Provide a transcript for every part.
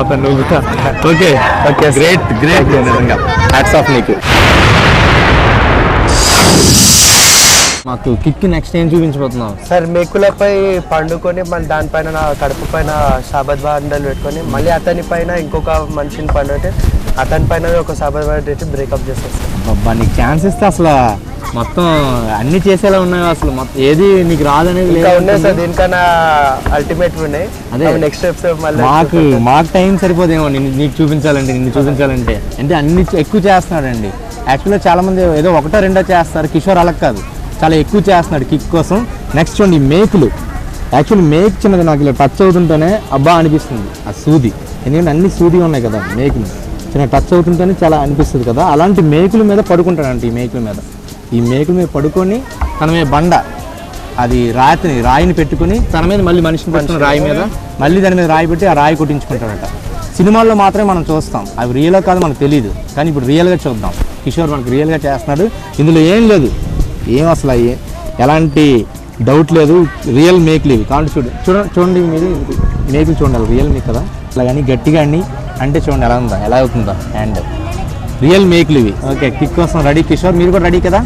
Okay okay great great నిజంగా hats off నీకు. మాకు కిక్ నెక్స్ట్ ఏం చూపించబోతున్నావు సార్? మేకులపై పండుకొని మళ్ళీ దానిపైన నా కడుపు పైన సాబద్ బాండలు పెట్టుకొని మళ్ళీ అతని పైన ఇంకొక మనిషిని పండుంటే అతని పైన ఒక సాబద్ బాండ్ పెట్టి బ్రేకప్ చేస్తారు సార్. అబ్బా నీకు ఛాన్స్ ఇస్తే అసలు మొత్తం అన్ని చేసేలా ఉన్నాయి. అసలు మొత్తం ఏది నీకు రాదనేది ఉన్నాయి సార్. దీనికన్నా అల్టిమేట్ ఉన్నాయి. అదే నెక్స్ట్ ఎపిసోడ్ మళ్ళీ మాకు టైం సరిపోదేమో నీకు చూపించాలంటే, నిన్ను చూపించాలంటే. అంటే అన్ని ఎక్కువ చేస్తున్నాడండి. యాక్చువల్గా చాలా మంది ఏదో ఒకటో రెండో చేస్తారు. కిషోర్ అలా కాదు, చాలా ఎక్కువ చేస్తున్నాడు కిక్ కోసం. నెక్స్ట్ చూడండి మేకులు. యాక్చువల్లీ మేక్ చిన్నది నాకు ఇలా టచ్ అవుతుంటేనే అబ్బా అనిపిస్తుంది ఆ సూది. ఎందుకంటే అన్ని సూది ఉన్నాయి కదా మేకులు, చిన్న టచ్ అవుతుంటేనే చాలా అనిపిస్తుంది కదా. అలాంటి మేకుల మీద పడుకుంటాడంట. ఈ మేకుల మీద పడుకొని తన మీద బండ అది రాయిని పెట్టుకుని తన మీద మళ్ళీ మనిషిని పెట్టుకుని రాయి మీద మళ్ళీ దాని మీద రాయి పెట్టి ఆ రాయి కొట్టించుకుంటాడట. సినిమాల్లో మాత్రమే మనం చూస్తాం, అవి రియల్గా కాదు మనకు తెలియదు. కానీ ఇప్పుడు రియల్గా చూద్దాం. కిషోర్ మనకు రియల్గా చేస్తున్నాడు. ఇందులో ఏం లేదు, ఏం అసలు ఎలాంటి డౌట్ లేదు. రియల్ మేకులు ఇవి కాబట్టి చూడండి మీరు మేకులు చూడండి, రియల్ మేక్ కదా. అలా కానీ గట్టిగా అండి అంటే చూడండి ఎలా అవుతుందో హ్యాండ్. రియల్ మేకులు ఇవి. ఓకే కిక్ కోసం రెడీ కిషోర్, మీరు కూడా రెడీ కదా?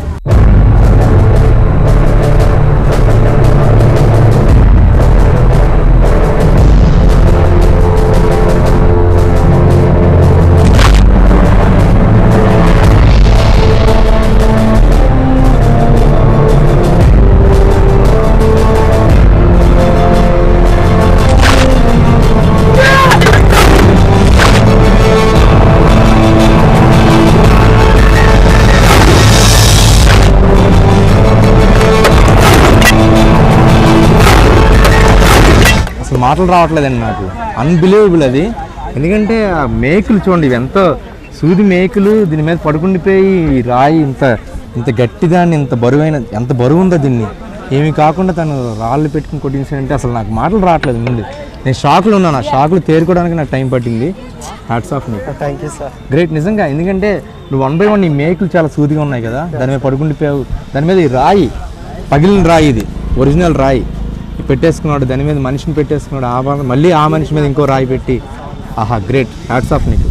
మాటలు రావట్లేదండి నాకు. అన్బిలీవబుల్ అది. ఎందుకంటే ఆ మేకులు చూడండి, ఇవి ఎంతో సూది మేకులు. దీని మీద పడుకుండిపోయి రాయి ఇంత గట్టిదాన్ని, ఎంత బరువు ఉందో దీన్ని. ఏమి కాకుండా తను రాళ్ళు పెట్టుకుని కొట్టించాడంటే అసలు నాకు మాటలు రావట్లేదు. ముందు నేను షాక్లో ఉన్నాను. ఆ షాక్లు తేరుకోవడానికి నాకు టైం పట్టింది. హ్యాట్స్ ఆఫ్ నీకు. Thank you sir. గ్రేట్ నిజంగా. ఎందుకంటే నువ్వు 1 by 1 ఈ మేకులు చాలా సూదిగా ఉన్నాయి కదా, దాని మీద పడుకుండిపోయావు. దాని మీద ఈ రాయి, పగిలిన రాయి, ఇది ఒరిజినల్ రాయి పెట్టేసుకున్నాడు. దాని మీద మనిషిని పెట్టేసుకున్నాడు. మళ్ళీ ఆ మనిషి మీద ఇంకో రాయి పెట్టి. ఆహా గ్రేట్, హ్యాట్స్ ఆఫ్ నీకు.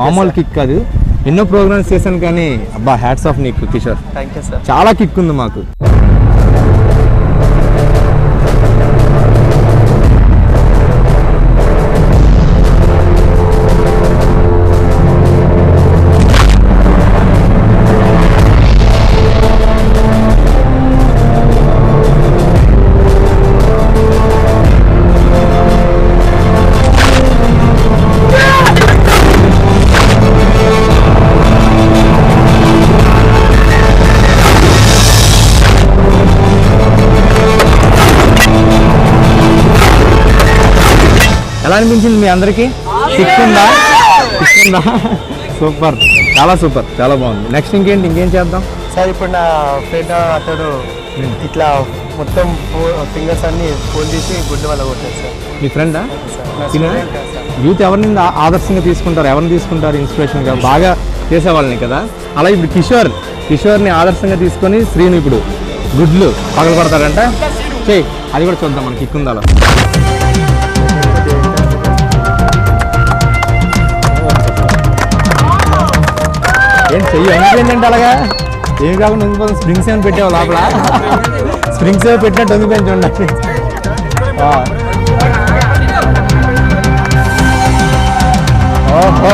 మామూలు కిక్ కాదు. ఎన్నో ప్రోగ్రామ్స్ చేశాను కానీ అబ్బా హ్యాట్స్ ఆఫ్ నీకు కిషోర్. Thank you sir. చాలా కిక్ ఉంది మాకు. ఎలా అనిపించింది మీ అందరికీ? కిక్ ఉందా? సూపర్, చాలా సూపర్, చాలా బాగుంది. నెక్స్ట్ ఇంకేం చేద్దాం సార్? ఇప్పుడు నా ఫ్రెండ్ అతడు ఇట్లా మొత్తం ఫింగర్స్ అన్ని ఫోన్ తీసి గుడ్డు వల్ల కొట్టారు సార్. మీ ఫ్రెండా? యూత్ ఎవరిని ఆదర్శంగా తీసుకుంటారు, ఎవరిని తీసుకుంటారు ఇన్స్పిరేషన్గా? బాగా చేసేవాళ్ళని కదా. అలా ఇప్పుడు కిషోర్ని ఆదర్శంగా తీసుకొని శ్రీను ఇప్పుడు గుడ్లు పగలు కొడతాడంట. చెయ్యి, అది కూడా చూద్దాం మనకి కిక్ ఉందా. ఏం చెయ్యి వంగిపోయిందంటే అలాగా ఏమి కాకుండా వంగిపోతుంది. స్ప్రింగ్స్ ఏమైనా పెట్టావు లోపల? స్ప్రింగ్స్ ఏమో పెట్టినట్టు వంగిపోయింది చూడండి. ఓహో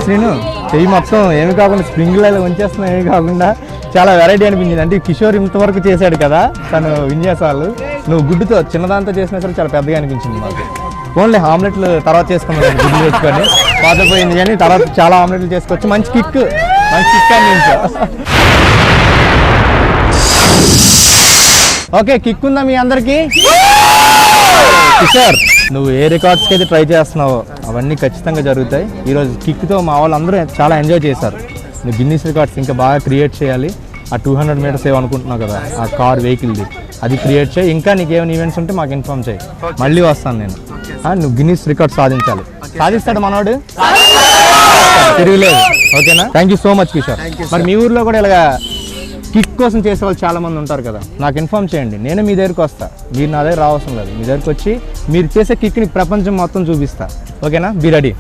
శ్రీను, చెయ్యి మొత్తం ఏమి కాకుండా స్ప్రింగ్లలో వంచేస్తున్నాయి. ఏమి కాకుండా చాలా వెరైటీ అనిపించింది. అంటే కిషోర్ ఇంతవరకు చేశాడు కదా తను విన్యాసాలు, నువ్వు గుడ్డుతో చిన్నదాంతో చేసినా సరే చాలా పెద్దగా అనిపించింది మాకు. ఓన్లీ ఆమ్లెట్లు తర్వాత చేసుకున్నాను, గుడ్డు వేసుకొని పాతపోయింది కానీ తర్వాత చాలా ఆమ్లెట్లు చేసుకోవచ్చు. మంచి కిక్ అనిపించా. ఓకే కిక్ ఉందా మీ అందరికీ? కిషోర్, నువ్వు ఏ రికార్డ్స్కి అయితే ట్రై చేస్తున్నావో అవన్నీ ఖచ్చితంగా జరుగుతాయి. ఈరోజు కిక్తో మా వాళ్ళందరూ చాలా ఎంజాయ్ చేశారు. నువ్వు గిన్నీస్ రికార్డ్స్ ఇంకా బాగా క్రియేట్ చేయాలి. ఆ 200 meters ఏమనుకుంటున్నావు కదా, ఆ కార్ వెహికల్ది అది క్రియేట్ చేయి. ఇంకా నీకు ఏమైనా ఈవెంట్స్ ఉంటే మాకు ఇన్ఫార్మ్ చేయి, మళ్ళీ వస్తాను నేను. నువ్వు గిన్నీస్ రికార్డ్ సాధించాలి. సాధిస్తాడు మనోడు. తిరగలేదు. ఓకేనా? Thank you so much Kishore. Thank you, మరి మీ ఊర్లో కూడా ఇలాగా కిక్ కోసం చేసే వాళ్ళు చాలా మంది ఉంటారు కదా, నాకు ఇన్ఫార్మ్ చేయండి. నేను మీ దగ్గరికి వస్తా, మీరు నా దగ్గర రావాల్సిన లేదు. మీ దగ్గరికి వచ్చి మీరు చేసే కిక్ని ప్రపంచం మొత్తం చూపిస్తా. ఓకేనా? Be ready.